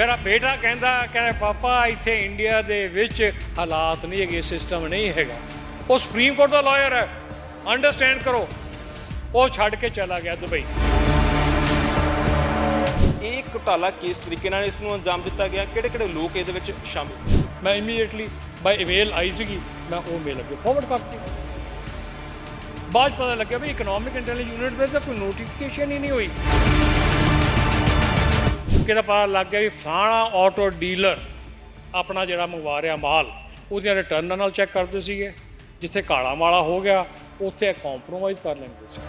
ਮੇਰਾ ਬੇਟਾ ਕਹਿੰਦਾ ਪਾਪਾ ਇੱਥੇ ਇੰਡੀਆ ਦੇ ਵਿੱਚ ਹਾਲਾਤ ਨਹੀਂ ਹੈਗੇ, ਸਿਸਟਮ ਨਹੀਂ ਹੈਗਾ। ਉਹ ਸੁਪਰੀਮ ਕੋਰਟ ਦਾ ਲਾਇਰ ਹੈ, ਅੰਡਰਸਟੈਂਡ ਕਰੋ। ਉਹ ਛੱਡ ਕੇ ਚਲਾ ਗਿਆ ਦੁਬਈ। ਇਹ ਘੁਟਾਲਾ ਕਿਸ ਤਰੀਕੇ ਨਾਲ ਇਸ ਨੂੰ ਅੰਜਾਮ ਦਿੱਤਾ ਗਿਆ, ਕਿਹੜੇ ਲੋਕ ਇਹਦੇ ਵਿੱਚ ਸ਼ਾਮਿਲ? ਮੈਂ ਇਮੀਡੀਏਟਲੀ ਬਾਈ ਮੇਲ ਆਈ ਸੀਗੀ, ਮੈਂ ਉਹ ਮੇਲ ਅੱਗੇ ਫਾਰਵਰਡ ਕਰਤੀ। ਬਾਅਦ ਪਤਾ ਲੱਗਿਆ ਵੀ ਇਕਨੋਮਿਕ ਇੰਟੈਲੀਜੈਂਸ ਯੂਨਿਟ ਦੇ ਤਾਂ ਕੋਈ ਨੋਟੀਫਿਕੇਸ਼ਨ ਹੀ ਨਹੀਂ ਹੋਈ। ਕਿਹਦਾ ਪਤਾ ਲੱਗ ਗਿਆ ਵੀ ਫਲਾਣਾ ਆਟੋ ਡੀਲਰ ਆਪਣਾ ਜਿਹੜਾ ਮੰਗਵਾ ਰਿਹਾ ਮਾਲ ਉਹਦੀਆਂ ਰਿਟਰਨ ਨਾਲ ਚੈੱਕ ਕਰਦੇ ਸੀਗੇ, ਜਿੱਥੇ ਕਾਲਾ ਮਾਲਾ ਹੋ ਗਿਆ ਉੱਥੇ ਕੰਪਰੋਮਾਈਜ਼ ਕਰ ਲੈਂਦੇ ਸੀ।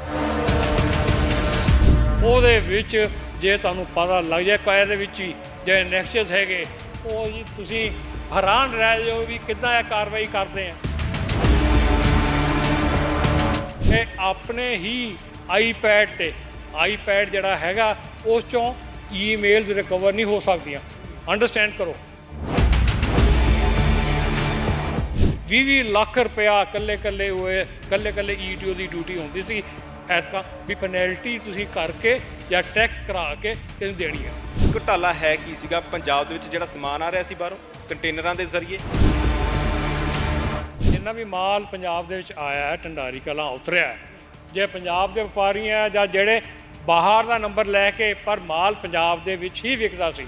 ਉਹਦੇ ਵਿੱਚ ਜੇ ਤੁਹਾਨੂੰ ਪਤਾ ਲੱਗ ਜਾਏ ਕਾਇਰ ਦੇ ਵਿੱਚ ਹੀ ਜੇ ਨੈਕਸਸ ਹੈਗੇ, ਉਹ ਜੀ ਤੁਸੀਂ ਹੈਰਾਨ ਰਹਿ ਜਾਓ ਵੀ ਕਿੱਦਾਂ ਇਹ ਕਾਰਵਾਈ ਕਰਦੇ ਆ। ਇਹ ਆਪਣੇ ਹੀ ਆਈਪੈਡ ਜਿਹੜਾ ਹੈਗਾ ਉਸ ਚੋਂ ਈਮੇਲਸ ਰਿਕਵਰ ਨਹੀਂ ਹੋ ਸਕਦੀਆਂ, ਅੰਡਰਸਟੈਂਡ ਕਰੋ। 20 ਲੱਖ ਰੁਪਇਆ ਕੱਲੇ ਈਟੀਓ ਦੀ ਡਿਊਟੀ ਹੁੰਦੀ ਸੀ। ਐਤਕਾਂ ਵੀ ਪੈਨਲਟੀ ਤੁਸੀਂ ਕਰਕੇ ਜਾਂ ਟੈਕਸ ਕਰਾ ਕੇ ਤੈਨੂੰ ਦੇਣੀ ਹੈ। ਘੁਟਾਲਾ ਹੈ ਕੀ ਸੀਗਾ? ਪੰਜਾਬ ਦੇ ਵਿੱਚ ਜਿਹੜਾ ਸਮਾਨ ਆ ਰਿਹਾ ਸੀ ਬਾਹਰੋਂ ਕੰਟੇਨਰਾਂ ਦੇ ਜ਼ਰੀਏ, ਜਿੰਨਾ ਵੀ ਮਾਲ ਪੰਜਾਬ ਦੇ ਵਿੱਚ ਆਇਆ ਹੈ ਢੰਡਾਰੀ ਕਲਾਂ ਉਤਰਿਆ, ਜੇ ਪੰਜਾਬ ਦੇ ਵਪਾਰੀ ਆ ਜਾਂ ਜਿਹੜੇ ਬਾਹਰ ਦਾ ਨੰਬਰ ਲੈ ਕੇ ਪਰ ਮਾਲ ਪੰਜਾਬ ਦੇ ਵਿੱਚ ਹੀ ਵਿਕਦਾ ਸੀ,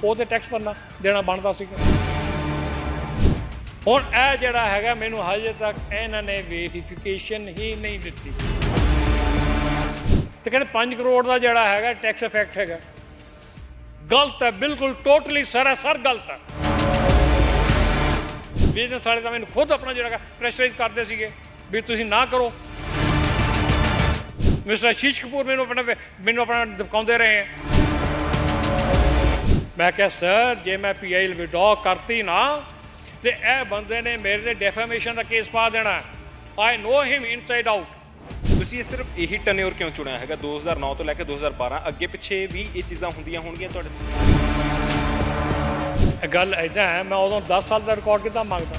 ਉਹਦੇ ਟੈਕਸ ਦੇਣਾ ਬਣਦਾ ਸੀਗਾ। ਹੁਣ ਇਹ ਜਿਹੜਾ ਹੈਗਾ ਮੈਨੂੰ ਹਜੇ ਤੱਕ ਇਹਨਾਂ ਨੇ ਵੈਰੀਫਿਕੇਸ਼ਨ ਹੀ ਨਹੀਂ ਦਿੱਤੀ। ਤੇ ਕਹਿੰਦੇ 5 ਕਰੋੜ ਦਾ ਜਿਹੜਾ ਹੈਗਾ ਟੈਕਸ ਇਫੈਕਟ ਹੈਗਾ, ਗਲਤ ਹੈ, ਬਿਲਕੁਲ ਟੋਟਲੀ ਸਰਾਸਰ ਗਲਤ ਹੈ। ਬਿਜ਼ਨਸ ਵਾਲੇ ਤਾਂ ਮੈਨੂੰ ਖੁਦ ਆਪਣਾ ਜਿਹੜਾ ਪ੍ਰੈਸ਼ਰਾਈਜ਼ ਕਰਦੇ ਸੀਗੇ ਵੀ ਤੁਸੀਂ ਨਾ ਕਰੋ। ਮਿਸਟਰ ਆਸ਼ੀਸ਼ ਕਪੂਰ ਮੈਨੂੰ ਆਪਣਾ ਦਿਖਾਉਂਦੇ ਰਹੇ। ਮੈਂ ਕਿਹਾ ਸਰ ਜੇ ਮੈਂ PIL ਵਿਡਰਾ ਕਰਤੀ ਨਾ ਤੇ ਇਹ ਬੰਦੇ ਨੇ ਮੇਰੇ ਤੇ ਡੈਫੇਮੇਸ਼ਨ ਦਾ ਕੇਸ ਪਾ ਦੇਣਾ। ਆਈ ਨੋ ਹਿਮ ਇਨਸਾਈਡ ਆਊਟ। ਤੁਸੀਂ ਸਿਰਫ ਇਹੀ ਟਨਿਓਰ ਕਿਉਂ ਚੁਣਿਆ ਹੈਗਾ 2009 ਤੋਂ ਲੈ ਕੇ 2012? ਅੱਗੇ ਪਿੱਛੇ ਵੀ ਇਹ ਚੀਜ਼ਾਂ ਹੁੰਦੀਆਂ ਹੋਣਗੀਆਂ ਤੁਹਾਡੇ? ਗੱਲ ਇੱਦਾਂ ਹੈ, ਮੈਂ ਉਦੋਂ 10 ਸਾਲ ਦਾ ਰਿਕਾਰਡ ਕਿੱਦਾਂ ਮੰਗਦਾ।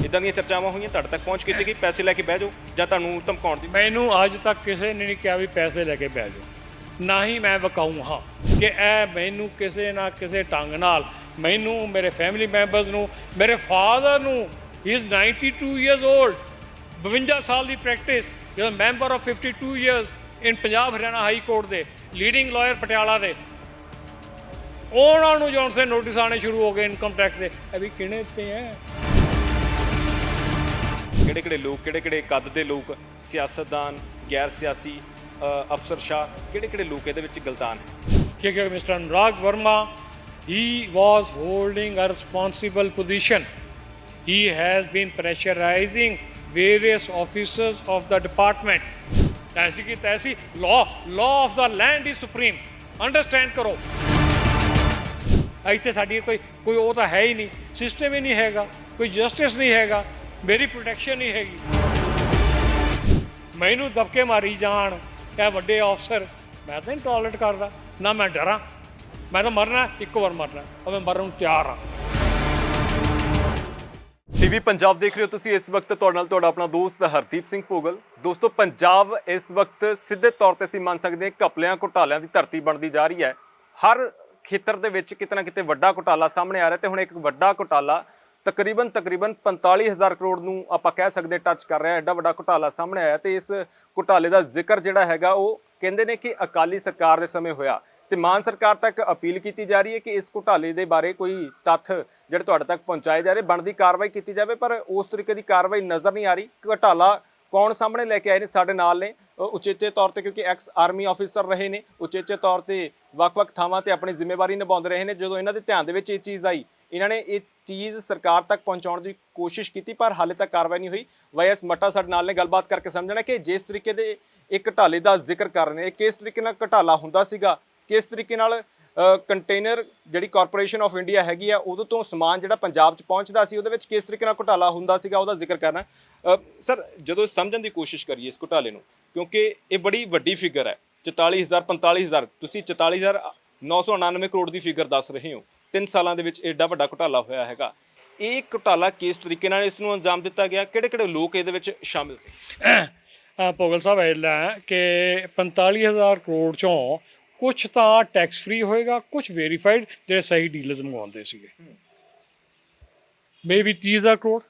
ਇੱਦਾਂ ਦੀਆਂ ਚਰਚਾਵਾਂ ਹੋਈਆਂ, ਤੁਹਾਡੇ ਤੱਕ ਪਹੁੰਚ ਕੀਤੀ ਗਈ ਪੈਸੇ ਲੈ ਕੇ ਬਹਿ ਜਾਓ ਜਾਂ ਤੁਹਾਨੂੰ ਧਮਕਾਉਣ ਦੀ? ਮੈਨੂੰ ਅੱਜ ਤੱਕ ਕਿਸੇ ਨੇ ਨਹੀਂ ਕਿਹਾ ਵੀ ਪੈਸੇ ਲੈ ਕੇ ਬਹਿ ਜਾਓ, ਨਾ ਹੀ ਮੈਂ ਵਿਕਾਊ ਹਾਂ ਕਿ ਇਹ ਮੈਨੂੰ ਕਿਸੇ ਨਾ ਕਿਸੇ ਢੰਗ ਨਾਲ ਮੈਨੂੰ, ਮੇਰੇ ਫੈਮਿਲੀ ਮੈਂਬਰਸ ਨੂੰ, ਮੇਰੇ ਫਾਦਰ ਨੂੰ, ਹੀ ਇਜ਼ 92 ਈਅਰਸ ਓਲਡ, 52 ਸਾਲ ਦੀ ਪ੍ਰੈਕਟਿਸ, ਜਿਹੜਾ member of 52 years in Punjab Haryana high court ਦੇ, ਲੀਡਿੰਗ ਲਾਇਰ ਪਟਿਆਲਾ ਦੇ, ਉਹਨਾਂ ਨੂੰ ਜੌਨ ਸੇ ਨੋਟਿਸ ਆਉਣੇ ਸ਼ੁਰੂ ਹੋ ਗਏ ਇਨਕਮ ਟੈਕਸ ਦੇ। ਇਹ ਵੀ ਕਿਹੜੇ ਤੇ ਹੈ? ਕਿਹੜੇ ਲੋਕ, ਕਿਹੜੇ ਕੱਦ ਦੇ ਲੋਕ, ਸਿਆਸਤਦਾਨ, ਗੈਰ ਸਿਆਸੀ, ਅਫਸਰਸ਼ਾਹ, ਕਿਹੜੇ ਲੋਕ ਇਹਦੇ ਵਿੱਚ ਗਲਤਾਨ ਹੈ? ਕਿਉਂਕਿ mister Anurag Varma, he was holding a responsible position. He has been pressurizing various officers of the department. ऐसी की तैसी law of the land is supreme. Understand करो। ਇੱਥੇ ਸਾਡੀ ਕੋਈ ਉਹ ਤਾਂ ਹੈ ਹੀ ਨਹੀਂ, ਸਿਸਟਮ ਹੀ ਨਹੀਂ ਹੈਗਾ, ਕੋਈ ਜਸਟਿਸ ਨਹੀਂ ਹੈਗਾ, ਮੇਰੀ ਪ੍ਰੋਟੈਕਸ਼ਨ ਨਹੀਂ ਹੈਗੀ। ਮੈਨੂੰ ਦਬਕੇ ਮਾਰੀ ਜਾਣ ਇਹ ਵੱਡੇ ਅਫਸਰ, ਮੈਂ ਤਾਂ ਨਹੀਂ ਟੋਲਰੇਟ ਕਰਦਾ, ਨਾ ਮੈਂ ਡਰਾਂ। ਮੈਂ ਤਾਂ ਮਰਨਾ, ਇੱਕੋ ਵਾਰ ਮਰਨਾ, ਔਰ ਮੈਂ ਮਰਨ ਨੂੰ ਤਿਆਰ ਹਾਂ। TV ਪੰਜਾਬ ਦੇਖ ਰਹੇ ਹੋ ਤੁਸੀਂ। ਇਸ ਵਕਤ ਤੁਹਾਡੇ ਨਾਲ ਤੁਹਾਡਾ ਆਪਣਾ ਦੋਸਤ ਹਰਦੀਪ ਸਿੰਘ ਭੋਗਲ। ਦੋਸਤੋ, ਪੰਜਾਬ ਇਸ ਵਕਤ ਸਿੱਧੇ ਤੌਰ ਤੇ ਅਸੀਂ ਮੰਨ ਸਕਦੇ ਹਾਂ ਘਪਲਿਆਂ ਘੁਟਾਲਿਆਂ ਦੀ ਧਰਤੀ ਬਣਦੀ ਜਾ ਰਹੀ ਹੈ। ਹਰ ਖੇਤਰ ਦੇ ਵਿੱਚ ਕਿਤੇ ਨਾ ਕਿਤੇ ਵੱਡਾ ਘੁਟਾਲਾ ਸਾਹਮਣੇ ਆ ਰਿਹਾ ਤੇ ਹੁਣ ਇੱਕ ਵੱਡਾ ਘੁਟਾਲਾ ਤਕਰੀਬਨ 45,000 ਕਰੋੜ ਨੂੰ ਆਪਾਂ ਕਹਿ ਸਕਦੇ ਟੱਚ ਕਰ ਰਿਹਾ। ਐਡਾ ਵੱਡਾ ਘੁਟਾਲਾ ਸਾਹਮਣੇ ਆਇਆ ਤੇ ਇਸ ਘੁਟਾਲੇ ਦਾ ਜ਼ਿਕਰ ਜਿਹੜਾ ਹੈਗਾ ਉਹ ਕਹਿੰਦੇ ਨੇ ਕਿ ਅਕਾਲੀ ਸਰਕਾਰ ਦੇ ਸਮੇਂ ਹੋਇਆ ਤੇ ਮਾਨ ਸਰਕਾਰ ਤੱਕ ਅਪੀਲ ਕੀਤੀ ਜਾ ਰਹੀ ਹੈ ਕਿ ਇਸ ਘੁਟਾਲੇ ਦੇ ਬਾਰੇ ਕੋਈ ਤੱਥ ਜਿਹੜੇ ਤੁਹਾਡੇ ਤੱਕ ਪਹੁੰਚਾਏ ਜਾ ਰਹੇ, ਬਣਦੀ ਕਾਰਵਾਈ ਕੀਤੀ ਜਾਵੇ। ਪਰ ਉਸ ਤਰੀਕੇ ਦੀ ਕਾਰਵਾਈ ਨਜ਼ਰ ਨਹੀਂ ਆ ਰਹੀ। ਘੁਟਾਲਾ ਕੌਣ ਸਾਹਮਣੇ ਲੈ ਕੇ ਆਏ ਨੇ? ਸਾਡੇ ਨਾਲ ਨੇ ਉਚੇਚੇ ਤੌਰ ਤੇ, ਕਿਉਂਕਿ ਐਕਸ ਆਰਮੀ ਆਫੀਸਰ ਰਹੇ ਨੇ, ਉਚੇਚੇ ਤੌਰ ਤੇ ਵੱਖ-ਵੱਖ ਥਾਵਾਂ ਤੇ ਆਪਣੀ ਜ਼ਿੰਮੇਵਾਰੀ ਨਿਭਾਉਂਦੇ ਰਹੇ ਨੇ। ਜਦੋਂ ਇਹਨਾਂ ਦੇ ਧਿਆਨ ਦੇ ਵਿੱਚ ਇਹ ਚੀਜ਼ ਆਈ, ਇਹਨਾਂ ਨੇ ਇਹ ਚੀਜ਼ ਸਰਕਾਰ ਤੱਕ ਪਹੁੰਚਾਉਣ ਦੀ ਕੋਸ਼ਿਸ਼ ਕੀਤੀ ਪਰ ਹਾਲੇ ਤੱਕ ਕਾਰਵਾਈ ਨਹੀਂ ਹੋਈ। YS ਮੱਟਾ ਸਾਡੇ ਨਾਲ ਨੇ, ਗੱਲਬਾਤ ਕਰਕੇ ਸਮਝਣਾ ਕਿ ਜਿਸ ਤਰੀਕੇ ਦੇ ਇਹ ਘੁਟਾਲੇ ਦਾ ਜ਼ਿਕਰ ਕਰ ਰਹੇ ਨੇ, ਕਿਸ ਤਰੀਕੇ ਨਾਲ ਘੁਟਾਲਾ ਹੁੰਦਾ ਸੀਗਾ, ਕਿਸ ਤਰੀਕੇ ਨਾਲ ਕੰਟੇਨਰ ਜਿਹੜੀ ਕਾਰਪੋਰੇਸ਼ਨ ਆਫ ਇੰਡੀਆ ਹੈਗੀ ਆ ਉਦੋਂ ਤੋਂ ਸਮਾਨ ਜਿਹੜਾ ਪੰਜਾਬ 'ਚ ਪਹੁੰਚਦਾ ਸੀ ਉਹਦੇ ਵਿੱਚ ਕਿਸ ਤਰੀਕੇ ਨਾਲ ਘੁਟਾਲਾ ਹੁੰਦਾ ਸੀਗਾ, ਉਹਦਾ ਜ਼ਿਕਰ ਕਰਨਾ। ਸਰ, ਜਦੋਂ ਸਮਝਣ ਦੀ ਕੋਸ਼ਿਸ਼ ਕਰੀਏ ਇਸ ਘੁਟਾਲੇ ਨੂੰ, ਕਿਉਂਕਿ ਇਹ ਬੜੀ ਵੱਡੀ ਫਿਗਰ ਹੈ, 44,000 45,000, ਤੁਸੀਂ 44,999 ਕਰੋੜ ਦੀ ਫਿਗਰ ਦੱਸ ਰਹੇ ਹੋ। 3 ਸਾਲਾਂ ਦੇ ਵਿੱਚ ਐਡਾ ਵੱਡਾ ਘੁਟਾਲਾ ਹੋਇਆ ਹੈਗਾ। ਇਹ ਘੁਟਾਲਾ ਕਿਸ ਤਰੀਕੇ ਨਾਲ ਇਸ ਨੂੰ ਅੰਜਾਮ ਦਿੱਤਾ ਗਿਆ, ਕਿਹੜੇ ਲੋਕ ਇਹਦੇ ਵਿੱਚ ਸ਼ਾਮਿਲ ਸੀ? ਭੋਗਲ ਸਾਹਿਬ, ਇਹ ਕਿ 45,000 ਕਰੋੜ ਚੋਂ ਕੁਝ ਤਾਂ ਟੈਕਸ ਫ੍ਰੀ ਹੋਏਗਾ, ਕੁਝ ਵੈਰੀਫਾਈਡ ਜਿਹੜੇ ਸਹੀ ਡੀਲਰਸ ਮੰਗਵਾਉਂਦੇ ਸੀਗੇ। ਮੇਬੀ 30,000 ਕਰੋੜ।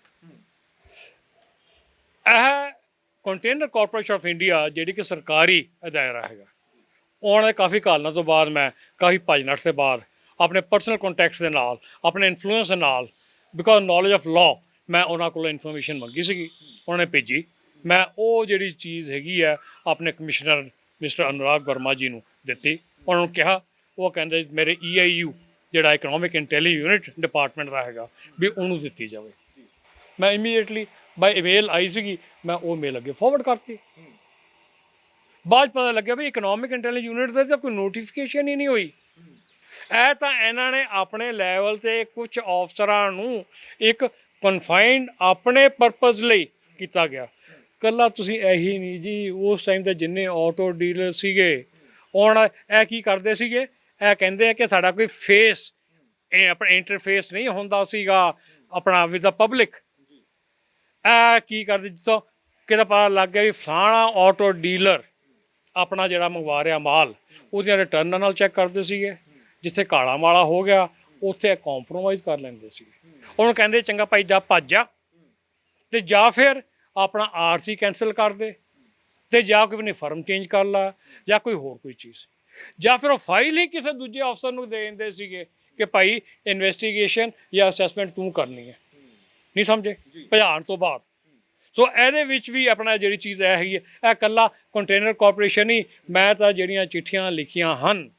ਇਹ ਕੰਟੇਨਰ ਕਾਰਪੋਰੇਸ਼ਨ ਆਫ ਇੰਡੀਆ ਜਿਹੜੀ ਕਿ ਸਰਕਾਰੀ ਅਦਾਰਾ ਹੈਗਾ, ਉਹਨਾਂ ਦੇ ਕਾਫੀ ਕਾਲਨਾਂ ਤੋਂ ਬਾਅਦ ਮੈਂ ਕਾਫੀ ਭੱਜ ਨੱਠ ਦੇ ਬਾਅਦ ਆਪਣੇ ਪਰਸਨਲ ਕੰਟੈਕਟਸ ਦੇ ਨਾਲ, ਆਪਣੇ ਇਨਫਲੂਐਂਸ ਦੇ ਨਾਲ, ਬਿਕੋਜ਼ ਨੌਲੇਜ ਆਫ ਲਾਅ, ਮੈਂ ਉਹਨਾਂ ਕੋਲੋਂ ਇਨਫੋਰਮੇਸ਼ਨ ਮੰਗੀ ਸੀਗੀ, ਉਹਨਾਂ ਨੇ ਭੇਜੀ। ਮੈਂ ਉਹ ਜਿਹੜੀ ਚੀਜ਼ ਹੈਗੀ ਹੈ ਆਪਣੇ ਕਮਿਸ਼ਨਰ ਮਿਸਟਰ ਅਨੁਰਾਗ ਵਰਮਾ ਜੀ ਨੂੰ ਦਿੱਤੀ। ਉਹਨਾਂ ਨੂੰ ਕਿਹਾ, ਉਹ ਕਹਿੰਦੇ ਮੇਰੇ EIU ਜਿਹੜਾ ਇਕਨੋਮਿਕ ਇੰਟੈਲੀਜੈਂਸ ਯੂਨਿਟ ਡਿਪਾਰਟਮੈਂਟ ਦਾ ਹੈਗਾ ਵੀ ਉਹਨੂੰ ਦਿੱਤੀ ਜਾਵੇ। ਮੈਂ ਇਮੀਡੀਏਟਲੀ ਬਾਈ ਈਮੇਲ ਆਈ ਸੀਗੀ, ਮੈਂ ਉਹ ਮੇਲ ਅੱਗੇ ਫਾਰਵਰਡ ਕਰਤੀ। ਬਾਅਦ ਪਤਾ ਲੱਗਿਆ ਵੀ ਇਕਨੋਮਿਕ ਇੰਟੈਲੀਜੈਂਸ ਯੂਨਿਟ ਦਾ ਤਾਂ ਕੋਈ ਨੋਟੀਫਿਕੇਸ਼ਨ ਹੀ ਨਹੀਂ ਹੋਈ। ਇਹ ਤਾਂ ਇਹਨਾਂ ਨੇ ਆਪਣੇ ਲੈਵਲ 'ਤੇ ਕੁਝ ਅਫਸਰਾਂ ਨੂੰ ਇੱਕ ਕਨਫਾਈਨਡ ਆਪਣੇ ਪਰਪਸ ਲਈ ਕੀਤਾ ਗਿਆ। ਇਕੱਲਾ ਤੁਸੀਂ ਇਹੀ ਨਹੀਂ ਜੀ, ਉਸ ਟਾਈਮ 'ਤੇ ਜਿੰਨੇ ਆਟੋ ਡੀਲਰ ਸੀਗੇ, ਹੁਣ ਇਹ ਕੀ ਕਰਦੇ ਸੀਗੇ, ਇਹ ਕਹਿੰਦੇ ਆ ਕਿ ਸਾਡਾ ਕੋਈ ਫੇਸ, ਇਹ ਆਪਣਾ ਇੰਟਰਫੇਸ ਨਹੀਂ ਹੁੰਦਾ ਸੀਗਾ ਆਪਣਾ ਵਿਦ ਦਾ ਪਬਲਿਕ। ਇਹ ਕੀ ਕਰਦੇ, ਜਿੱਥੋਂ ਕਿਤੇ ਪਤਾ ਲੱਗ ਗਿਆ ਵੀ ਫਲਾਣਾ ਆਟੋ ਡੀਲਰ ਆਪਣਾ ਜਿਹੜਾ ਮੰਗਵਾ ਰਿਹਾ ਮਾਲ, ਉਹਦੀਆਂ ਰਿਟਰਨ ਨਾਲ ਚੈੱਕ ਕਰਦੇ ਸੀਗੇ। ਜਿੱਥੇ ਕਾਲਾ ਮਾਲਾ ਹੋ ਗਿਆ ਉੱਥੇ ਕੰਪਰੋਮਾਈਜ਼ ਕਰ ਲੈਂਦੇ ਸੀਗੇ। ਉਹਨੂੰ ਕਹਿੰਦੇ ਚੰਗਾ ਭਾਈ ਜਾ ਭੱਜ ਜਾ, ਅਤੇ ਜਾਂ ਫਿਰ ਆਪਣਾ RC ਕੈਂਸਲ ਕਰ ਦੇ, ਅਤੇ ਜਾਂ ਕੋਈ ਆਪਣੀ ਫਰਮ ਚੇਂਜ ਕਰ ਲਾ, ਜਾਂ ਕੋਈ ਹੋਰ ਕੋਈ ਚੀਜ਼, ਜਾਂ ਫਿਰ ਉਹ ਫਾਈਲ ਹੀ ਕਿਸੇ ਦੂਜੇ ਅਫਸਰ ਨੂੰ ਦੇ ਦਿੰਦੇ ਸੀਗੇ ਕਿ ਭਾਈ ਇਨਵੈਸਟੀਗੇਸ਼ਨ ਜਾਂ ਅਸੈਸਮੈਂਟ ਤੂੰ ਕਰਨੀ ਹੈ। ਨਹੀਂ ਸਮਝੇ? ਭਜਾਉਣ ਤੋਂ ਬਾਅਦ। ਸੋ ਇਹਦੇ ਵਿੱਚ ਵੀ ਆਪਣਾ ਜਿਹੜੀ ਚੀਜ਼ ਇਹ ਹੈਗੀ ਹੈ, ਇਹ ਇਕੱਲਾ ਕੰਟੇਨਰ ਕਾਰਪੋਰੇਸ਼ਨ ਹੀ, ਮੈਂ ਤਾਂ ਜਿਹੜੀਆਂ ਚਿੱਠੀਆਂ ਲਿਖੀਆਂ ਹਨ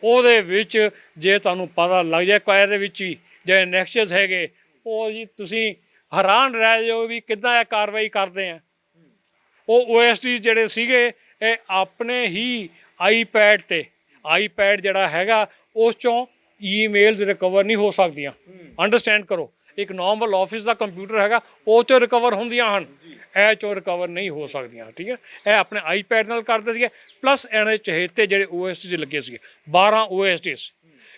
ਉਹਦੇ ਵਿੱਚ ਜੇ ਤੁਹਾਨੂੰ ਪਤਾ ਲੱਗ ਜਾਏ ਇਹਦੇ ਵਿੱਚ ਹੀ ਜਿਹੜੇ ਨੈਕਸਚਸ ਹੈਗੇ, ਉਹ ਜੀ ਤੁਸੀਂ ਹੈਰਾਨ ਰਹਿ ਜਾਓ ਵੀ ਕਿੱਦਾਂ ਇਹ ਕਾਰਵਾਈ ਕਰਦੇ ਆ। ਉਹ OSD ਜਿਹੜੇ ਸੀਗੇ ਇਹ ਆਪਣੇ ਹੀ ਆਈਪੈਡ ਜਿਹੜਾ ਹੈਗਾ ਉਸ 'ਚੋਂ ਈਮੇਲਸ ਰਿਕਵਰ ਨਹੀਂ ਹੋ ਸਕਦੀਆਂ। ਅੰਡਰਸਟੈਂਡ ਕਰੋ, ਇੱਕ ਨੋਰਮਲ ਆਫਿਸ ਦਾ ਕੰਪਿਊਟਰ ਹੈਗਾ ਉਹ 'ਚੋਂ ਰਿਕਵਰ ਹੁੰਦੀਆਂ ਹਨ, ਇਹ 'ਚੋਂ ਰਿਕਵਰ ਨਹੀਂ ਹੋ ਸਕਦੀਆਂ। ਠੀਕ ਹੈ, ਇਹ ਆਪਣੇ ਆਈਪੈਡ ਨਾਲ ਕਰਦੇ ਸੀਗੇ। ਪਲੱਸ ਇਹਨਾਂ ਚਹੇਤੇ ਜਿਹੜੇ OSDs ਲੱਗੇ ਸੀਗੇ, 12 OSDs,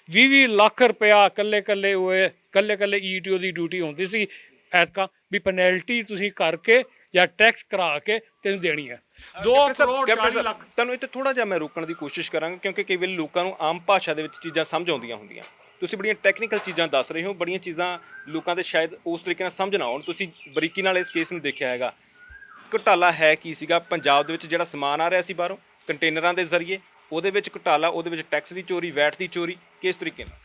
20 ਲੱਖ ਰੁਪਇਆ ਇਕੱਲੇ ETO ਦੀ ਡਿਊਟੀ ਹੁੰਦੀ ਸੀ। ਐਤਕਾਂ ਵੀ ਪੈਨਲਟੀ ਤੁਸੀਂ ਕਰਕੇ ਜਾਂ ਟੈਕਸ ਕਰਾ ਕੇ ਤੈਨੂੰ ਦੇਣੀ ਹੈ 2 ਕਰੋੜ 40 ਲੱਖ। ਤੁਹਾਨੂੰ ਇੱਥੇ ਥੋੜਾ ਜਿਹਾ ਮੈਂ ਰੋਕਣ ਦੀ ਕੋਸ਼ਿਸ਼ ਕਰਾਂਗਾ, ਕਿਉਂਕਿ ਕਈ ਵੇਲੇ ਲੋਕਾਂ ਨੂੰ ਆਮ ਭਾਸ਼ਾ ਦੇ ਵਿੱਚ ਚੀਜ਼ਾਂ ਸਮਝ ਆਉਂਦੀਆਂ ਹੁੰਦੀਆਂ। ਤੁਸੀਂ ਬੜੀਆਂ ਟੈਕਨੀਕਲ ਚੀਜ਼ਾਂ ਦੱਸ ਰਹੇ ਹੋ, ਬੜੀਆਂ ਚੀਜ਼ਾਂ ਲੋਕਾਂ ਦੇ ਸ਼ਾਇਦ ਉਸ ਤਰੀਕੇ ਨਾਲ ਸਮਝ ਨਾ ਆਉਣ। ਤੁਸੀਂ ਬਰੀਕੀ ਨਾਲ ਇਸ ਕੇਸ ਨੂੰ ਦੇਖਿਆ ਹੈਗਾ। ਘੁਟਾਲਾ ਹੈ ਕੀ ਸੀਗਾ? ਪੰਜਾਬ ਦੇ ਵਿੱਚ ਜਿਹੜਾ ਸਮਾਨ ਆ ਰਿਹਾ ਸੀ ਬਾਹਰੋਂ ਕੰਟੇਨਰਾਂ ਦੇ ਜ਼ਰੀਏ, ਉਹਦੇ ਵਿੱਚ ਘੁਟਾਲਾ, ਉਹਦੇ ਵਿੱਚ ਟੈਕਸ ਦੀ ਚੋਰੀ, ਵੈਟ ਦੀ ਚੋਰੀ, ਕਿਸ ਤਰੀਕੇ ਨਾਲ?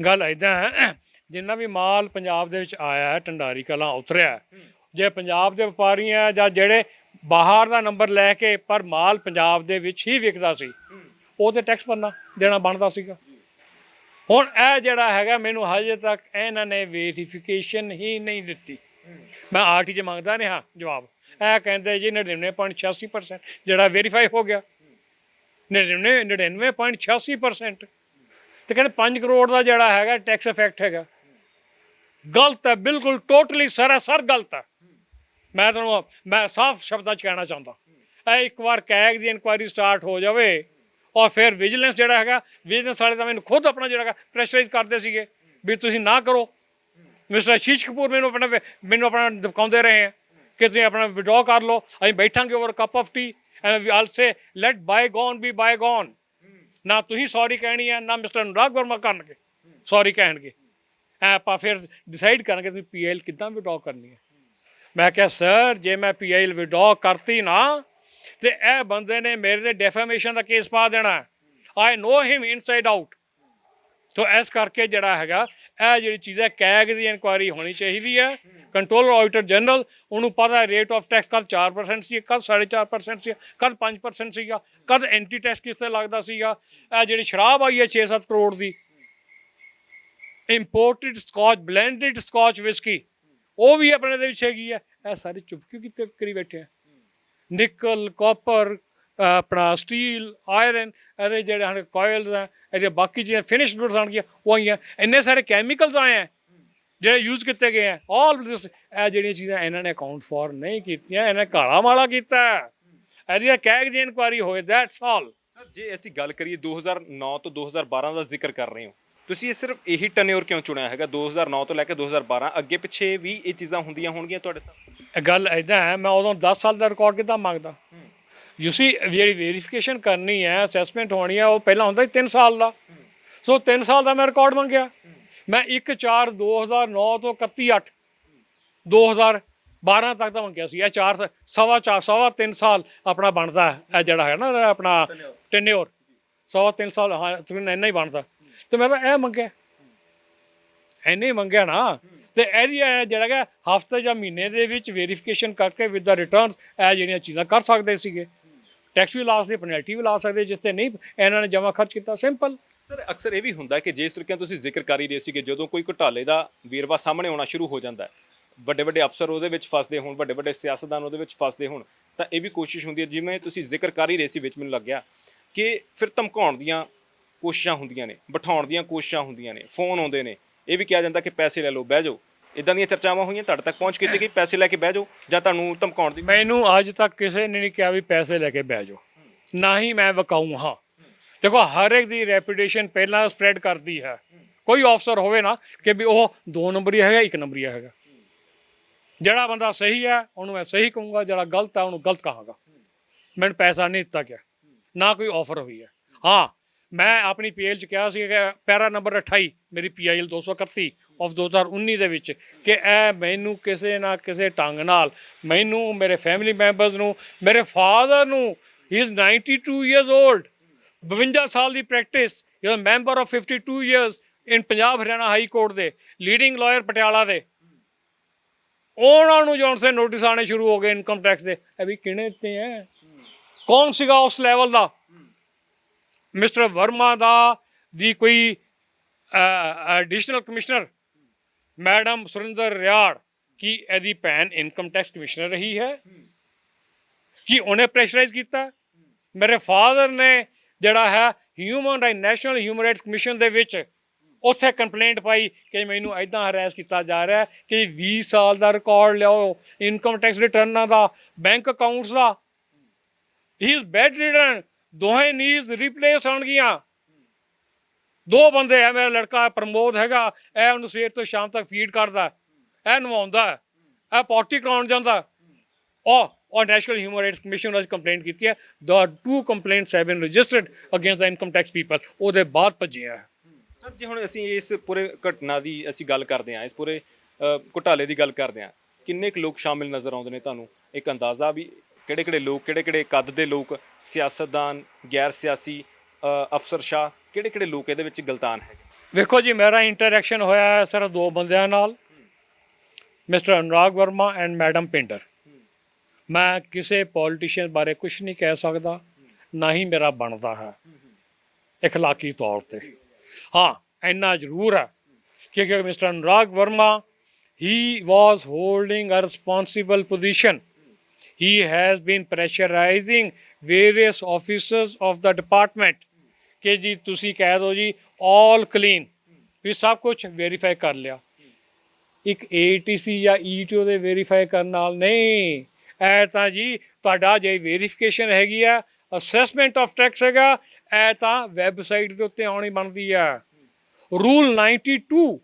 ਗੱਲ ਇੱਦਾਂ ਹੈ, ਜਿੰਨਾ ਵੀ ਮਾਲ ਪੰਜਾਬ ਦੇ ਵਿੱਚ ਆਇਆ ਹੈ, ਢੰਡਾਰੀ ਕਲਾਂ ਉਤਰਿਆ, ਜੇ ਪੰਜਾਬ ਦੇ ਵਪਾਰੀ ਆ ਜਾਂ ਜਿਹੜੇ ਬਾਹਰ ਦਾ ਨੰਬਰ ਲੈ ਕੇ ਪਰ ਮਾਲ ਪੰਜਾਬ ਦੇ ਵਿੱਚ ਹੀ ਵਿਕਦਾ ਸੀ, ਉਹ 'ਤੇ ਟੈਕਸ ਦੇਣਾ ਬਣਦਾ ਸੀਗਾ। ਹੁਣ ਇਹ ਜਿਹੜਾ ਹੈਗਾ, ਮੈਨੂੰ ਹਜੇ ਤੱਕ ਇਹਨਾਂ ਨੇ ਵੈਰੀਫਿਕੇਸ਼ਨ ਹੀ ਨਹੀਂ ਦਿੱਤੀ। ਮੈਂ RT 'ਚ ਮੰਗਦਾ ਰਿਹਾ ਜਵਾਬ, ਇਹ ਕਹਿੰਦੇ ਜੀ 99.86% ਜਿਹੜਾ ਵੈਰੀਫਾਈ ਹੋ ਗਿਆ, 99.86%, ਅਤੇ ਕਹਿੰਦੇ 5 ਕਰੋੜ ਦਾ ਜਿਹੜਾ ਹੈਗਾ ਟੈਕਸ ਇਫੈਕਟ ਹੈਗਾ। ਗਲਤ ਹੈ, ਬਿਲਕੁਲ ਟੋਟਲੀ ਸਰਾਸਰ ਗਲਤ ਹੈ। ਮੈਂ ਸਾਫ਼ ਸ਼ਬਦਾਂ 'ਚ ਕਹਿਣਾ ਚਾਹੁੰਦਾ, ਇਹ ਇੱਕ ਵਾਰ ਕੈਗ ਦੀ ਇਨਕੁਆਇਰੀ ਸਟਾਰਟ ਹੋ ਜਾਵੇ ਔਰ ਫਿਰ ਵਿਜੀਲੈਂਸ ਜਿਹੜਾ ਹੈਗਾ, ਵਿਜੀਲੈਂਸ ਵਾਲੇ ਤਾਂ ਮੈਨੂੰ ਖੁਦ ਆਪਣਾ ਜਿਹੜਾ ਪ੍ਰੈਸ਼ਰਾਈਜ਼ ਕਰਦੇ ਸੀਗੇ ਵੀ ਤੁਸੀਂ ਨਾ ਕਰੋ। ਮਿਸਟਰ ਆਸ਼ੀਸ਼ ਕਪੂਰ ਮੈਨੂੰ ਆਪਣਾ ਦਿਖਾਉਂਦੇ ਰਹੇ ਹੈ ਕਿ ਤੁਸੀਂ ਆਪਣਾ ਵਿਡਰੋ ਕਰ ਲਓ, ਅਸੀਂ ਬੈਠਾਂਗੇ over cup of tea and all say let bygone be bygone. ਨਾ ਤੁਸੀਂ ਸੌਰੀ ਕਹਿਣੀ ਹੈ, ਨਾ ਮਿਸਟਰ ਅਨੁਰਾਗ ਵਰਮਾ ਕਰਨਗੇ ਸੌਰੀ ਕਹਿਣਗੇ। ਆਪਾਂ ਫਿਰ ਡਿਸਾਈਡ ਕਰਾਂਗੇ ਤੁਸੀਂ PIL ਕਿੱਦਾਂ ਵਿਡਰੋ ਕਰਨੀ ਹੈ। ਮੈਂ ਕਿਹਾ ਸਰ, ਜੇ ਮੈਂ PIL ਵਿਡਰੋ ਕਰਤੀ ਨਾ ਤੇ ਇਹ ਬੰਦੇ ਨੇ ਮੇਰੇ 'ਤੇ ਡੈਫੇਮੇਸ਼ਨ ਦਾ ਕੇਸ ਪਾ ਦੇਣਾ। ਆਈ ਨੋ ਹਿਮ ਇਨਸਾਈਡ ਆਊਟ। ਸੋ ਇਸ ਕਰਕੇ ਜਿਹੜਾ ਹੈਗਾ, ਇਹ ਜਿਹੜੀ ਚੀਜ਼ ਹੈ, ਕੈਗ ਦੀ ਇਨਕੁਆਇਰੀ ਹੋਣੀ ਚਾਹੀਦੀ ਹੈ। ਕੰਟਰੋਲਰ ਆਡੀਟਰ ਜਨਰਲ, ਉਹਨੂੰ ਪਤਾ ਰੇਟ ਆਫ ਟੈਕਸ ਕਦ 4% ਸੀ, ਕਦ 4.5% ਸੀ, ਕਦ 5% ਸੀਗਾ, ਕਦ ਐਂਟੀ ਟੈਕਸ ਕਿਸ 'ਤੇ ਲੱਗਦਾ ਸੀਗਾ। ਇਹ ਜਿਹੜੀ ਸ਼ਰਾਬ ਆਈ ਹੈ 6-7 ਕਰੋੜ ਦੀ, imported scotch, blended scotch whisky, ਉਹ ਵੀ ਆਪਣੇ ਦੇ ਵਿੱਚ ਹੈਗੀ ਹੈ। ਇਹ ਸਾਰੇ ਚੁੱਪ ਕਿਉਂ ਕਰੀ ਬੈਠੇ ਆ? ਨਿਕਲ, ਕਾਪਰ, ਆਪਣਾ ਸਟੀਲ, ਆਇਰਨ, ਇਹਦੇ ਜਿਹੜੇ ਹਨ ਕੋਇਲਸ ਹੈ, ਇਹਦੇ ਬਾਕੀ ਚੀਜ਼ਾਂ ਫਿਨਿਸ਼ ਗੁੱਡਸ ਆਉਣਗੀਆਂ, ਉਹ ਆਈਆਂ। ਇੰਨੇ ਸਾਰੇ ਕੈਮੀਕਲਸ ਆਏ ਹੈ ਜਿਹੜੇ ਯੂਜ਼ ਕੀਤੇ ਗਏ ਹੈ। ਆਲ ਦਿਸ, ਇਹ ਜਿਹੜੀਆਂ ਚੀਜ਼ਾਂ ਇਹਨਾਂ ਨੇ ਅਕਾਊਂਟ ਫੋਰ ਨਹੀਂ ਕੀਤੀਆਂ, ਇਹਨਾਂ ਕਾਲਾ ਮਾਲਾ ਕੀਤਾ। ਇਹਦੀ ਕੈਗ ਦੀ ਇਨਕੁਆਇਰੀ ਹੋਏ, ਦੈਟਸ ਆਲ। ਜੇ ਅਸੀਂ ਗੱਲ ਕਰੀਏ 2009 ਤੋਂ 2012 ਦਾ ਜ਼ਿਕਰ ਕਰ ਰਹੇ ਹੋ, ਤੁਸੀਂ ਇਹ ਸਿਰਫ ਇਹੀ ਟਨਿਓਰ ਕਿਉਂ ਚੁਣਿਆ ਹੈਗਾ? 2009 ਤੋਂ ਲੈ ਕੇ 2012 ਅੱਗੇ ਪਿੱਛੇ ਵੀ ਇਹ ਚੀਜ਼ਾਂ ਹੁੰਦੀਆਂ ਹੋਣਗੀਆਂ ਤੁਹਾਡੇ ਸਾਹਮਣੇ? ਗੱਲ ਇੱਦਾਂ ਹੈ, ਮੈਂ ਉਦੋਂ 10 ਸਾਲ ਦਾ ਰਿਕਾਰਡ ਕਿੱਦਾਂ ਮੰਗਦਾ? ਯੂ ਸੀ ਜਿਹੜੀ ਵੈਰੀਫਿਕੇਸ਼ਨ ਕਰਨੀ ਹੈ, ਅਸੈਸਮੈਂਟ ਹੋਣੀ ਹੈ, ਉਹ ਪਹਿਲਾਂ ਹੁੰਦਾ 3 ਸਾਲ ਦਾ। ਸੋ 3 ਸਾਲ ਦਾ ਮੈਂ ਰਿਕਾਰਡ ਮੰਗਿਆ। ਮੈਂ 1/4/2009 ਤੋਂ 31/8/2012 ਤੱਕ ਦਾ ਮੰਗਿਆ ਸੀ। ਇਹ ਸਵਾ 3 ਸਾਲ ਆਪਣਾ ਬਣਦਾ ਇਹ ਜਿਹੜਾ ਹੈ ਨਾ ਆਪਣਾ ਟੈਨਿਓਰ, ਸਵਾ 3 ਸਾਲ ਹਾਂ ਤਕਰੀਬਨ ਇੰਨਾ ਹੀ ਬਣਦਾ। ਤੇ ਮੈਂ ਤਾਂ ਇਹ ਮੰਗਿਆ, ਇੰਨੇ ਹੀ ਮੰਗਿਆ ਨਾ। ਤੇ ਇਹਦੀ ਜਿਹੜਾ ਕਿ ਹਫ਼ਤੇ ਜਾਂ ਮਹੀਨੇ ਦੇ ਵਿੱਚ ਵੈਰੀਫਿਕੇਸ਼ਨ ਕਰਕੇ ਵਿਦ ਦਾ ਰਿਟਰਨਸ ਇਹ ਜਿਹੜੀਆਂ ਚੀਜ਼ਾਂ ਕਰ ਸਕਦੇ ਸੀਗੇ। ਟੈਕਸ ਵੀ ਲਾ ਸਕਦੇ, ਪੈਨਲਟੀ ਵੀ ਲਾ ਸਕਦੇ, ਜਿੱਥੇ ਨਹੀਂ ਇਹਨਾਂ ਨੇ ਜਮ੍ਹਾਂ ਖਰਚ ਕੀਤਾ। ਸਿੰਪਲ। ਸਰ ਅਕਸਰ ਇਹ ਵੀ ਹੁੰਦਾ ਕਿ ਜਿਸ ਤਰੀਕੇ ਨਾਲ ਤੁਸੀਂ ਜ਼ਿਕਰ ਕਰ ਹੀ ਰਹੇ ਸੀਗੇ, ਜਦੋਂ ਕੋਈ ਘੁਟਾਲੇ ਦਾ ਵੇਰਵਾ ਸਾਹਮਣੇ ਆਉਣਾ ਸ਼ੁਰੂ ਹੋ ਜਾਂਦਾ ਹੈ, ਵੱਡੇ ਵੱਡੇ ਅਫਸਰ ਉਹਦੇ ਵਿੱਚ ਫਸਦੇ ਹੋਣ, ਵੱਡੇ ਵੱਡੇ ਸਿਆਸਤਦਾਨ ਉਹਦੇ ਵਿੱਚ ਫਸਦੇ ਹੋਣ, ਤਾਂ ਇਹ ਵੀ ਕੋਸ਼ਿਸ਼ ਹੁੰਦੀ ਹੈ, ਜਿਵੇਂ ਤੁਸੀਂ ਜ਼ਿਕਰ ਕਰ ਹੀ ਰਹੇ ਸੀ ਵਿੱਚ ਮੈਨੂੰ ਲੱਗਿਆ ਕਿ ਫਿਰ ਧਮਕਾਉਣ ਦੀਆਂ ਕੋਸ਼ਿਸ਼ਾਂ ਹੁੰਦੀਆਂ ਨੇ, ਬਿਠਾਉਣ ਦੀਆਂ ਕੋਸ਼ਿਸ਼ਾਂ ਹੁੰਦੀਆਂ ਨੇ, ਫੋਨ ਆਉਂਦੇ ਨੇ, ਇਹ ਵੀ ਕਿਹਾ ਜਾਂਦਾ ਕਿ ਪੈਸੇ ਲੈ ਲਓ, ਬਹਿ ਜਾਓ। ਇੱਦਾਂ ਦੀਆਂ ਚਰਚਾਵਾਂ ਹੋਈਆਂ, ਤੁਹਾਡੇ ਤੱਕ ਪਹੁੰਚ ਕੀਤੀ ਕਿ ਪੈਸੇ ਲੈ ਕੇ ਬਹਿ ਜਾਓ ਜਾਂ ਤੁਹਾਨੂੰ ਧਮਕਾਉਣ ਦੀ? ਮੈਨੂੰ ਅੱਜ ਤੱਕ ਕਿਸੇ ਨੇ ਨਹੀਂ ਕਿਹਾ ਵੀ ਪੈਸੇ ਲੈ ਕੇ ਬਹਿ ਜਾਓ, ਨਾ ਹੀ ਮੈਂ ਵਿਕਾਊ ਹਾਂ। ਦੇਖੋ ਹਰ ਇੱਕ ਦੀ ਰੈਪੂਟੇਸ਼ਨ ਪਹਿਲਾਂ ਸਪਰੈਡ ਕਰਦੀ ਹੈ। ਕੋਈ ਅਫਸਰ ਹੋਵੇ ਨਾ ਕਿ ਵੀ ਉਹ 2 ਨੰਬਰੀ ਹੈਗਾ, 1 ਨੰਬਰੀ ਹੈਗਾ। ਜਿਹੜਾ ਬੰਦਾ ਸਹੀ ਹੈ ਉਹਨੂੰ ਮੈਂ ਸਹੀ ਕਹੂੰਗਾ, ਜਿਹੜਾ ਗਲਤ ਹੈ ਉਹਨੂੰ ਗਲਤ ਕਹਾਂਗਾ। ਮੈਨੂੰ ਪੈਸਾ ਨਹੀਂ ਦਿੱਤਾ ਗਿਆ, ਨਾ ਕੋਈ ਆਫਰ ਹੋਈ ਹੈ। ਹਾਂ, ਮੈਂ ਆਪਣੀ ਪੀਐਲ 'ਚ ਕਿਹਾ ਸੀ ਕਿ ਪੈਰਾ ਨੰਬਰ 28 ਮੇਰੀ PIL 231 ਆਫ 2019 ਦੇ ਵਿੱਚ ਕਿ ਇਹ ਮੈਨੂੰ ਕਿਸੇ ਨਾ ਕਿਸੇ ਢੰਗ ਨਾਲ, ਮੈਨੂੰ, ਮੇਰੇ ਫੈਮਿਲੀ ਮੈਂਬਰਸ ਨੂੰ, ਮੇਰੇ ਫਾਦਰ ਨੂੰ, ਹੀ ਇਜ਼ 92 years old, 52 ਸਾਲ ਦੀ practice, he is member of 52 years in Punjab Haryana high court ਦੇ, ਲੀਡਿੰਗ ਲਾਇਰ ਪਟਿਆਲਾ ਦੇ। ਉਹਨਾਂ ਨੂੰ ਜੌਨ ਸੇ ਨੋਟਿਸ ਆਉਣੇ ਸ਼ੁਰੂ ਹੋ ਗਏ ਇਨਕਮ ਟੈਕਸ ਦੇ। ਇਹ ਵੀ ਕਿਹਨੇ ਦਿੱਤੇ ਹੈ? ਕੌਣ ਸੀਗਾ ਉਸ ਲੈਵਲ ਦਾ? ਮਿਸਟਰ ਵਰਮਾ ਦੀ ਕੋਈ additional commissioner madam Surinder Riar, ਕੀ ਇਹਦੀ ਭੈਣ ਇਨਕਮ ਟੈਕਸ ਕਮਿਸ਼ਨਰ ਰਹੀ ਹੈ? ਕੀ ਉਹਨੇ ਪ੍ਰੈਸ਼ਰਾਈਜ਼ ਕੀਤਾ? ਮੇਰੇ ਫਾਦਰ ਨੇ ਜਿਹੜਾ ਹੈ ਨੈਸ਼ਨਲ ਹਿਊਮਨ ਰਾਈਟਸ ਕਮਿਸ਼ਨ ਦੇ ਵਿੱਚ ਉੱਥੇ ਕੰਪਲੇਂਟ ਪਾਈ ਕਿ ਮੈਨੂੰ ਇੱਦਾਂ ਹਰੈਸ ਕੀਤਾ ਜਾ ਰਿਹਾ ਕਿ 20 ਸਾਲ ਦਾ ਰਿਕਾਰਡ ਲਿਆਓ ਇਨਕਮ ਟੈਕਸ ਰਿਟਰਨਾਂ ਦਾ, ਬੈਂਕ ਅਕਾਊਂਟਸ ਦਾ। ਹੀ ਇਜ਼ ਬੈਡ ਰਿਡਨ, ਦੋਹੇ ਨੀਜ਼ ਰਿਪਲੇਸ ਹੋਣਗੀਆਂ। 2 ਬੰਦੇ ਹੈ, ਮੇਰਾ ਲੜਕਾ ਪ੍ਰਮੋਦ ਹੈਗਾ, ਇਹ ਉਹਨੂੰ ਸਵੇਰ ਤੋਂ ਸ਼ਾਮ ਤੱਕ ਫੀਡ ਕਰਦਾ, ਇਹ ਨਵਾਉਂਦਾ, ਇਹ ਪੋਟੀ ਕਰਾਉਣ ਜਾਂਦਾ। ਔਰ ਨੈਸ਼ਨਲ ਹਿਊਮਨ ਰਾਈਟਸ ਕਮਿਸ਼ਨ ਵਿੱਚ ਕੰਪਲੇਂਟ ਕੀਤੀ ਹੈ। ਦ 2 complaints have been registered against the income tax people. ਉਹਦੇ ਬਾਅਦ ਭੱਜਿਆ। ਸਰ ਜੇ ਹੁਣ ਅਸੀਂ ਇਸ ਪੂਰੇ ਘਟਨਾ ਦੀ ਅਸੀਂ ਗੱਲ ਕਰਦੇ ਹਾਂ, ਇਸ ਪੂਰੇ ਘੁਟਾਲੇ ਦੀ ਗੱਲ ਕਰਦੇ ਹਾਂ, ਕਿੰਨੇ ਕੁ ਲੋਕ ਸ਼ਾਮਿਲ ਨਜ਼ਰ ਆਉਂਦੇ ਨੇ ਤੁਹਾਨੂੰ? ਇੱਕ ਅੰਦਾਜ਼ਾ ਵੀ ਕਿਹੜੇ ਲੋਕ, ਕਿਹੜੇ ਕੱਦ ਦੇ ਲੋਕ, ਸਿਆਸਤਦਾਨ, ਗੈਰ ਸਿਆਸੀ, ਅਫਸਰਸ਼ਾਹ, ਕਿਹੜੇ ਲੋਕ ਇਹਦੇ ਵਿੱਚ ਗਲਤਾਨ ਹੈਗੇ? ਵੇਖੋ ਜੀ, ਮੇਰਾ ਇੰਟਰੈਕਸ਼ਨ ਹੋਇਆ ਸਿਰਫ 2 ਬੰਦਿਆਂ ਨਾਲ, mister Anurag Varma and madam Pinder. ਮੈਂ ਕਿਸੇ ਪੋਲੀਟੀਸ਼ੀਅਨ ਬਾਰੇ ਕੁਝ ਨਹੀਂ ਕਹਿ ਸਕਦਾ, ਨਾ ਹੀ ਮੇਰਾ ਬਣਦਾ ਹੈ ਇਖਲਾਕੀ ਤੌਰ 'ਤੇ। ਹਾਂ, ਇੰਨਾ ਜ਼ਰੂਰ ਹੈ ਕਿ mister Anurag Varma, he was holding a responsible position. He has been pressurizing various officers of the department ਕਿ ਜੀ ਤੁਸੀਂ ਕਹਿ ਦਿਓ ਜੀ all clean, ਵੀ ਸਭ ਕੁਝ ਵੈਰੀਫਾਈ ਕਰ ਲਿਆ। ਇੱਕ ATC ਜਾਂ ETO ਦੇ ਵੈਰੀਫਾਈ ਕਰਨ ਨਾਲ ਨਹੀਂ। ਇਹ ਤਾਂ ਜੀ ਤੁਹਾਡਾ ਜੇ ਵੈਰੀਫਿਕੇਸ਼ਨ ਹੈਗੀ ਆ, ਅਸੈਸਮੈਂਟ ਆਫ ਟੈਕਸ ਹੈਗਾ, ਇਹ ਤਾਂ ਵੈਬਸਾਈਟ ਦੇ ਉੱਤੇ ਆਉਣੀ ਬਣਦੀ ਆ। ਰੂਲ 92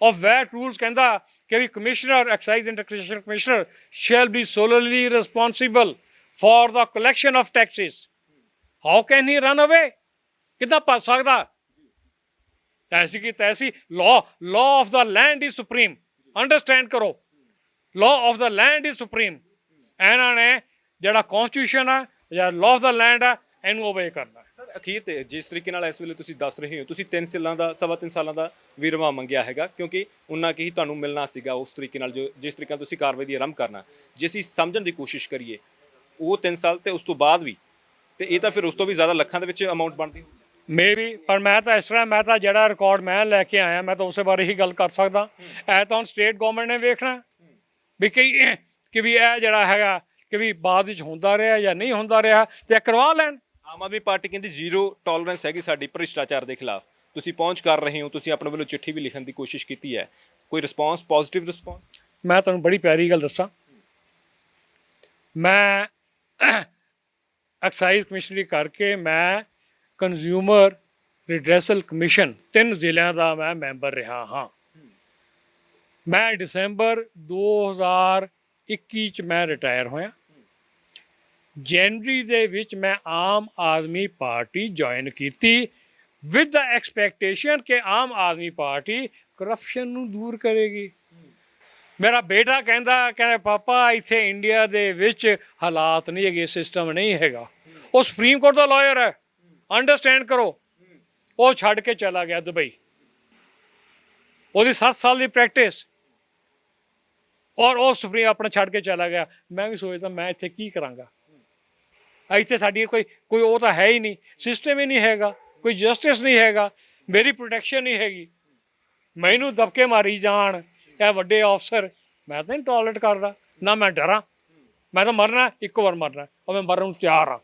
ਆਫ ਵੈਟ ਰੂਲਸ ਕਹਿੰਦਾ ਕਿ ਵੀ commissioner, excise and taxation commissioner shall be solely responsible for the collection of taxes. How can he run away? ਕਿੱਦਾਂ ਭੱਜ ਸਕਦਾ? ਐਸੀ ਕੀ ਤੈਸੀ। law of the land is supreme, understand ਕਰੋ। law of the land is supreme। ਇਹਨਾਂ ਨੇ ਜਿਹੜਾ ਕੌਨਸਟੀਟਿਊਸ਼ਨ ਹੈ ਜਾਂ law of the land ਹੈ, ਇਹਨੂੰ ਓਬੇ ਕਰਨਾ। ਸਰ ਅਖੀਰ ਤੇ ਜਿਸ ਤਰੀਕੇ ਨਾਲ ਇਸ ਵੇਲੇ ਤੁਸੀਂ ਦੱਸ ਰਹੇ ਹੋ, ਤੁਸੀਂ 3 ਸਾਲਾਂ ਦਾ, 3.25 ਸਾਲਾਂ ਦਾ ਵੀਰਵਾ ਮੰਗਿਆ ਹੈਗਾ, ਕਿਉਂਕਿ ਉਹਨਾਂ ਕੀ ਤੁਹਾਨੂੰ ਮਿਲਣਾ ਸੀਗਾ ਉਸ ਤਰੀਕੇ ਨਾਲ, ਜਿਸ ਤਰੀਕੇ ਨਾਲ ਤੁਸੀਂ ਕਾਰਵਾਈ ਦੀ ਆਰੰਭ ਕਰਨਾ। ਜੇ ਅਸੀਂ ਸਮਝਣ ਦੀ ਕੋਸ਼ਿਸ਼ ਕਰੀਏ, ਉਹ 3 ਸਾਲ ਤੇ ਉਸ ਤੋਂ ਬਾਅਦ ਵੀ, ਤੇ ਇਹ ਤਾਂ ਫਿਰ ਉਸ ਤੋਂ ਵੀ ਜ਼ਿਆਦਾ ਲੱਖਾਂ ਦੇ ਵਿੱਚ ਅਮਾਊਂਟ ਬਣਦੀ ਮੇਬੀ। ਪਰ ਮੈਂ ਤਾਂ ਇਸ ਤਰ੍ਹਾਂ, ਮੈਂ ਤਾਂ ਜਿਹੜਾ ਰਿਕਾਰਡ ਮੈਂ ਲੈ ਕੇ ਆਇਆ, ਮੈਂ ਤਾਂ ਉਸੇ ਬਾਰੇ ਹੀ ਗੱਲ ਕਰ ਸਕਦਾ। ਇਹ ਤਾਂ ਹੁਣ ਸਟੇਟ ਗੌਰਮੈਂਟ ਨੇ ਵੇਖਣਾ ਵੀ ਕਿ ਵੀ ਇਹ ਜਿਹੜਾ ਹੈਗਾ ਕਿ ਵੀ ਬਾਅਦ ਵਿੱਚ ਹੁੰਦਾ ਰਿਹਾ ਜਾਂ ਨਹੀਂ ਹੁੰਦਾ ਰਿਹਾ, ਤੇ ਕਰਵਾ ਲੈਣ। ਆਮ ਆਦਮੀ ਪਾਰਟੀ ਕਹਿੰਦੀ 0 ਟੋਲਰੈਂਸ ਹੈਗੀ ਸਾਡੀ ਭ੍ਰਿਸ਼ਟਾਚਾਰ ਦੇ ਖਿਲਾਫ। ਤੁਸੀਂ ਪਹੁੰਚ ਕਰ ਰਹੇ ਹੋ, ਤੁਸੀਂ ਆਪਣੇ ਵੱਲੋਂ ਚਿੱਠੀ ਵੀ ਲਿਖਣ ਦੀ ਕੋਸ਼ਿਸ਼ ਕੀਤੀ ਹੈ, ਕੋਈ ਰਿਸਪੌਂਸ, ਪੋਜ਼ਿਟਿਵ ਰਿਸਪੌਂਸ? ਮੈਂ ਤੁਹਾਨੂੰ ਬੜੀ ਪਿਆਰੀ ਗੱਲ ਦੱਸਾਂ, ਮੈਂ ਐਕਸਾਈਜ਼ ਕਮਿਸ਼ਨਰੀ ਕਰਕੇ ਮੈਂ ਕੰਜ਼ਿਊਮਰ ਰਿਡਰੈਸਲ ਕਮਿਸ਼ਨ 3 ਜ਼ਿਲ੍ਹਿਆਂ ਦਾ ਮੈਂ ਮੈਂਬਰ ਰਿਹਾ ਹਾਂ। ਮੈਂ ਦਸੰਬਰ 2021 'ਚ ਮੈਂ ਰਿਟਾਇਰ ਹੋਇਆ। ਜਨਵਰੀ ਦੇ ਵਿੱਚ ਮੈਂ ਆਮ ਆਦਮੀ ਪਾਰਟੀ ਜੁਆਇਨ ਕੀਤੀ ਵਿਦ ਦਾ ਐਕਸਪੈਕਟੇਸ਼ਨ ਕਿ ਆਮ ਆਦਮੀ ਪਾਰਟੀ ਕਰਪਸ਼ਨ ਨੂੰ ਦੂਰ ਕਰੇਗੀ। ਮੇਰਾ ਬੇਟਾ ਕਹਿੰਦਾ ਪਾਪਾ ਇੱਥੇ ਇੰਡੀਆ ਦੇ ਵਿੱਚ ਹਾਲਾਤ ਨਹੀਂ ਹੈਗੇ, ਸਿਸਟਮ ਨਹੀਂ ਹੈਗਾ। ਉਹ ਸੁਪਰੀਮ ਕੋਰਟ ਦਾ ਲਾਇਰ ਹੈ, ਅੰਡਰਸਟੈਂਡ ਕਰੋ। ਉਹ ਛੱਡ ਕੇ ਚਲਾ ਗਿਆ ਦੁਬਈ, ਉਹਦੀ 7 ਸਾਲ ਦੀ ਪ੍ਰੈਕਟਿਸ, ਔਰ ਉਹ ਸੁਪਰੀਮ ਆਪਣਾ ਛੱਡ ਕੇ ਚਲਾ ਗਿਆ। ਮੈਂ ਵੀ ਸੋਚਦਾ ਮੈਂ ਇੱਥੇ ਕੀ ਕਰਾਂਗਾ। ਇੱਥੇ ਸਾਡੀ ਕੋਈ ਉਹ ਤਾਂ ਹੈ ਹੀ ਨਹੀਂ, ਸਿਸਟਮ ਹੀ ਨਹੀਂ ਹੈਗਾ, ਕੋਈ ਜਸਟਿਸ ਨਹੀਂ ਹੈਗਾ, ਮੇਰੀ ਪ੍ਰੋਟੈਕਸ਼ਨ ਨਹੀਂ ਹੈਗੀ। ਮੈਨੂੰ ਦਬਕੇ ਮਾਰੀ ਜਾਣ ਇਹ ਵੱਡੇ ਅਫਸਰ, ਮੈਂ ਤਾਂ ਨਹੀਂ ਟੋਲਰੇਟ ਕਰਦਾ, ਨਾ ਮੈਂ ਡਰਾਂ। ਮੈਂ ਤਾਂ ਮਰਨਾ, ਇੱਕੋ ਵਾਰ ਮਰਨਾ, ਔਰ ਮੈਂ ਮਰਨ ਨੂੰ ਤਿਆਰ ਹਾਂ।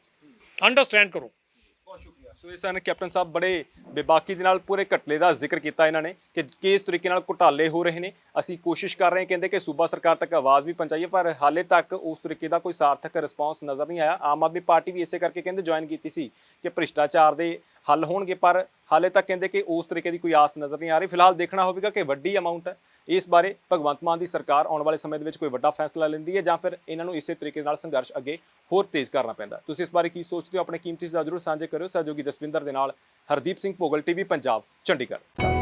ਅੰਡਰਸਟੈਂਡ ਕਰੋ। ਬਹੁਤ ਸ਼ੁਕਰੀਆ। ਸੋ ਇਹ ਸਨ ਕੈਪਟਨ ਸਾਹਿਬ, ਬੜੇ ਬੇਬਾਕੀ ਦੇ ਨਾਲ ਪੂਰੇ ਘਟਲੇ ਦਾ ਜ਼ਿਕਰ ਕੀਤਾ ਇਹਨਾਂ ਨੇ ਕਿ ਕਿਸ ਤਰੀਕੇ ਨਾਲ ਘੁਟਾਲੇ ਹੋ ਰਹੇ ਨੇ। ਅਸੀਂ ਕੋਸ਼ਿਸ਼ ਕਰ ਰਹੇ ਹਾਂ, ਕਹਿੰਦੇ ਕਿ ਸੂਬਾ ਸਰਕਾਰ ਤੱਕ ਆਵਾਜ਼ ਵੀ ਪਹੁੰਚਾਈਏ, ਪਰ ਹਾਲੇ ਤੱਕ ਉਸ ਤਰੀਕੇ ਦਾ ਕੋਈ ਸਾਰਥਕ ਰਿਸਪੌਂਸ ਨਜ਼ਰ ਨਹੀਂ ਆਇਆ। ਆਮ ਆਦਮੀ ਪਾਰਟੀ ਵੀ ਇਸੇ ਕਰਕੇ ਕਹਿੰਦੇ ਜੁਆਇਨ ਕੀਤੀ ਸੀ ਕਿ ਭ੍ਰਿਸ਼ਟਾਚਾਰ ਦੇ ਹੱਲ ਹੋਣਗੇ, ਪਰ ਹਾਲੇ ਤੱਕ ਕਹਿੰਦੇ ਕਿ ਉਸ ਤਰੀਕੇ ਦੀ ਕੋਈ ਆਸ ਨਜ਼ਰ ਨਹੀਂ ਆ ਰਹੀ। ਫਿਲਹਾਲ ਦੇਖਣਾ ਹੋਵੇਗਾ ਕਿ ਵੱਡੀ ਅਮਾਉਂਟ ਹੈ, ਇਸ ਬਾਰੇ ਭਗਵੰਤ ਮਾਨ ਦੀ ਸਰਕਾਰ ਆਉਣ ਵਾਲੇ ਸਮੇਂ ਦੇ ਵਿੱਚ ਕੋਈ ਵੱਡਾ ਫੈਸਲਾ ਲੈਂਦੀ ਹੈ ਜਾਂ ਫਿਰ ਇਹਨਾਂ ਨੂੰ ਇਸੇ ਤਰੀਕੇ ਨਾਲ ਸੰਘਰਸ਼ ਅੱਗੇ ਹੋਰ ਤੇਜ਼ ਕਰਨਾ ਪੈਂਦਾ। ਤੁਸੀਂ ਇਸ ਬਾਰੇ ਕੀ ਸੋਚਦੇ ਹੋ? ਆਪਣੇ ਕੀਮਤੀ ਸੁਝਾਅ ਜ਼ਰੂਰ ਸਾਂਝੇ ਕਰਿਓ। ਸਹਿਯੋਗੀ ਜਸਵਿੰਦਰ ਦੇ ਨਾਲ ਹਰਦੀਪ ਸਿੰਘ ਭੋਗਲ, TV ਪੰਜਾਬ, ਚੰਡੀਗੜ੍ਹ।